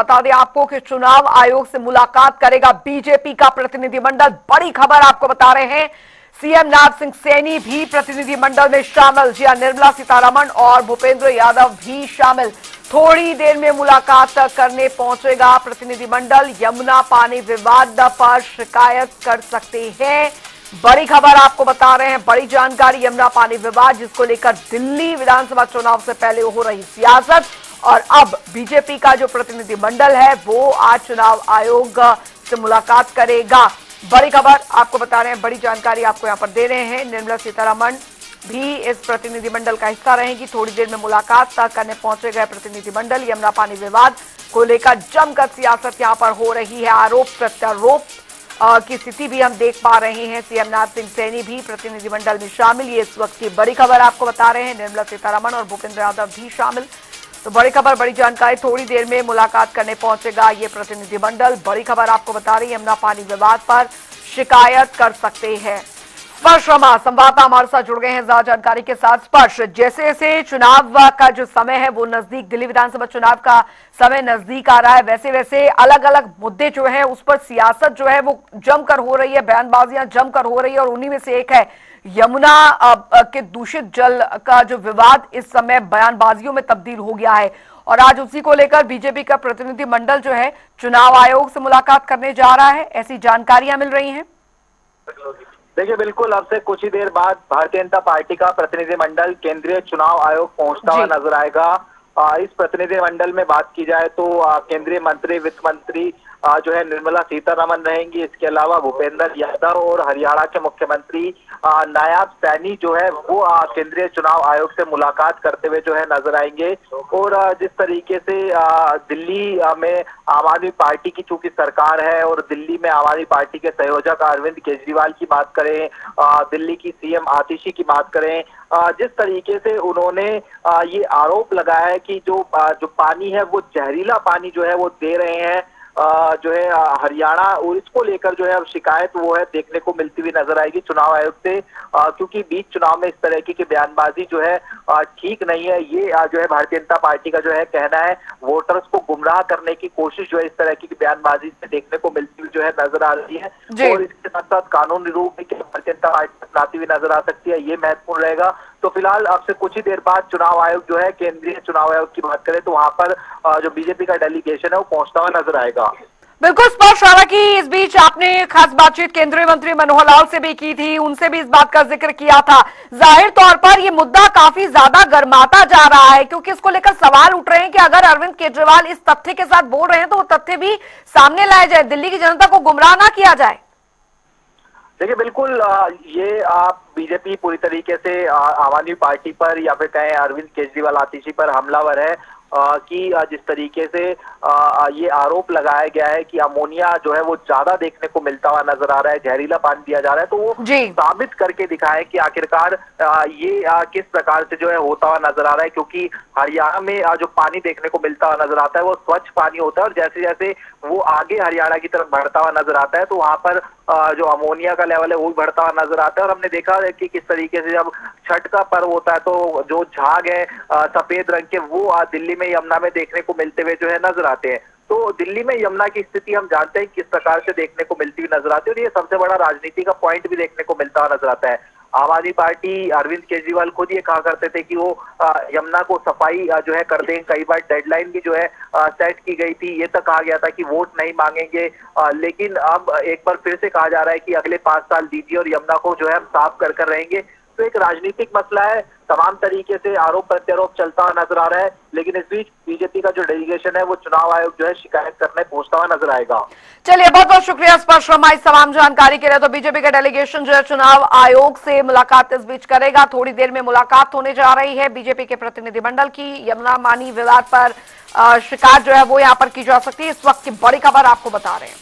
बता दें आपको कि चुनाव आयोग से मुलाकात करेगा बीजेपी का प्रतिनिधिमंडल। बड़ी खबर आपको बता रहे हैं, सीएम नवजोत सिंह सैनी भी प्रतिनिधिमंडल में शामिल। जी हां, निर्मला सीतारमण और भूपेंद्र यादव भी शामिल। थोड़ी देर में मुलाकात करने पहुंचेगा प्रतिनिधिमंडल। यमुना पानी विवाद पर शिकायत कर सकते हैं। बड़ी खबर आपको बता रहे हैं, बड़ी जानकारी। यमुना पानी विवाद जिसको लेकर दिल्ली विधानसभा चुनाव से पहले हो रही सियासत और अब बीजेपी का जो प्रतिनिधिमंडल है वो आज चुनाव आयोग से मुलाकात करेगा। बड़ी खबर आपको बता रहे हैं, बड़ी जानकारी आपको यहां पर दे रहे हैं। निर्मला सीतारमण भी इस प्रतिनिधिमंडल का हिस्सा रहेंगी। थोड़ी देर में मुलाकात करने पहुंचे गए प्रतिनिधिमंडल। यमुना पानी विवाद को लेकर जमकर सियासत यहां पर हो रही है। आरोप प्रत्यारोप की स्थिति भी हम देख पा रहे हैं। सीएम नवजोत सिंह सैनी भी प्रतिनिधिमंडल में शामिल। ये इस वक्त की बड़ी खबर आपको बता रहे हैं। निर्मला सीतारमण और भूपेंद्र यादव भी शामिल। तो बड़ी खबर, बड़ी जानकारी। थोड़ी देर में मुलाकात करने पहुंचेगा ये प्रतिनिधिमंडल। बड़ी खबर आपको बता रही है, यमुना पानी विवाद पर शिकायत कर सकते हैं। स्पर्श शर्मा संवाददाता हमारे साथ जुड़ गए हैं ज्यादा जानकारी के साथ। स्पर्श, जैसे जैसे चुनाव का जो समय है वो नजदीक, दिल्ली विधानसभा चुनाव का समय नजदीक आ रहा है, वैसे वैसे अलग अलग मुद्दे जो है उस पर सियासत जो है वो जमकर हो रही है, बयानबाजियां जमकर हो रही है और उन्हीं में से एक है यमुना के दूषित जल का जो विवाद इस समय बयानबाजियों में तब्दील हो गया है। और आज उसी को लेकर बीजेपी का प्रतिनिधिमंडल जो है चुनाव आयोग से मुलाकात करने जा रहा है, ऐसी जानकारियां मिल रही हैं। देखिए, बिल्कुल अब से कुछ ही देर बाद भारतीय जनता पार्टी का प्रतिनिधिमंडल केंद्रीय चुनाव आयोग पहुंचता हुआ नजर आएगा। इस प्रतिनिधिमंडल में बात की जाए तो केंद्रीय मंत्री, वित्त मंत्री जो है निर्मला सीतारमण रहेंगी। इसके अलावा भूपेंद्र यादव और हरियाणा के मुख्यमंत्री नायब सैनी जो है वो केंद्रीय चुनाव आयोग से मुलाकात करते हुए जो है नजर आएंगे। और जिस तरीके से दिल्ली में आम आदमी पार्टी की चूंकि सरकार है और दिल्ली में आम आदमी पार्टी के संयोजक अरविंद केजरीवाल की बात करें, दिल्ली की सीएम आतिशी की बात करें, जिस तरीके से उन्होंने ये आरोप लगाया है कि जो पानी है वो जहरीला पानी जो है वो दे रहे हैं जो है हरियाणा, और इसको लेकर जो है अब शिकायत वो है देखने को मिलती हुई नजर आएगी चुनाव आयोग से। क्योंकि बीच चुनाव में इस तरह की बयानबाजी जो है ठीक नहीं है। ये जो है भारतीय जनता पार्टी का जो है कहना है, वोटर्स को गुमराह करने की कोशिश जो है इस तरह की बयानबाजी से देखने को मिलती हुई जो है नजर आ रही है। और इसके साथ साथ कानूनी रूप में भारतीय जनता पार्टी अपनाती हुई नजर आ सकती है, ये महत्वपूर्ण रहेगा। तो फिलहाल अब से कुछ ही देर बाद चुनाव आयोग जो है, केंद्रीय चुनाव आयोग की बात करें तो वहां पर जो बीजेपी का डेलीगेशन है वो पहुंचता हुआ नजर आएगा। बिल्कुल स्पष्ट। हालांकि इस बीच आपने खास बातचीत केंद्रीय मंत्री मनोहर लाल से भी की थी, उनसे भी इस बात का जिक्र किया था। जाहिर तौर पर यह मुद्दा काफी ज्यादा गर्माता जा रहा है क्योंकि इसको लेकर सवाल उठ रहे हैं कि अगर अरविंद केजरीवाल इस तथ्य के साथ बोल रहे हैं तो वो तथ्य भी सामने लाए जाए, दिल्ली की जनता को गुमराह ना किया जाए। देखिए, बिल्कुल ये आप बीजेपी पूरी तरीके से आम आदमी पार्टी पर या फिर कहें अरविंद केजरीवाल आतिशी पर हमलावर है कि जिस तरीके से ये आरोप लगाया गया है कि अमोनिया जो है वो ज्यादा देखने को मिलता हुआ नजर आ रहा है, जहरीला पानी दिया जा रहा है, तो वो साबित करके दिखाएं कि आखिरकार ये किस प्रकार से जो है होता हुआ नजर आ रहा है। क्योंकि हरियाणा में जो पानी देखने को मिलता हुआ नजर आता है वो स्वच्छ पानी होता है और जैसे जैसे वो आगे हरियाणा की तरफ बढ़ता हुआ नजर आता है तो वहां पर जो अमोनिया का लेवल है वो बढ़ता हुआ नजर आता है। और हमने देखा है कि किस तरीके से जब छठ का पर्व होता है तो जो झाग है सफेद रंग के वो दिल्ली में यमुना में देखने को मिलते हुए जो है नजर आते हैं। तो दिल्ली में यमुना की स्थिति हम जानते हैं किस प्रकार से देखने को मिलती हुई नजर आती है और ये सबसे बड़ा राजनीति का पॉइंट भी देखने को मिलता हुआ नजर आता है। आम आदमी पार्टी अरविंद केजरीवाल खुद ये कहा करते थे कि वो यमुना को सफाई जो है कर दें। कई बार डेडलाइन भी जो है सेट की गई थी, ये तक कहा गया था कि वोट नहीं मांगेंगे, लेकिन अब एक बार फिर से कहा जा रहा है कि अगले 5 साल दीजिए और यमुना को जो है हम साफ कर रहेंगे। तो एक राजनीतिक मसला है, तमाम तरीके से आरोप प्रत्यारोप चलता हुआ नजर आ रहा है, लेकिन इस बीच बीजेपी का जो डेलीगेशन है वो चुनाव आयोग जो है शिकायत करने पहुंचता हुआ नजर आएगा। चलिए, बहुत बहुत शुक्रिया स्पर्श शर्मा इस तमाम जानकारी के लिए। तो बीजेपी का डेलीगेशन जो है चुनाव आयोग से मुलाकात इस बीच करेगा। थोड़ी देर में मुलाकात होने जा रही है बीजेपी के प्रतिनिधिमंडल की। यमुना पानी विवाद पर शिकायत जो है वो यहाँ पर की जा सकती है। इस वक्त की बड़ी खबर आपको बता रहे हैं।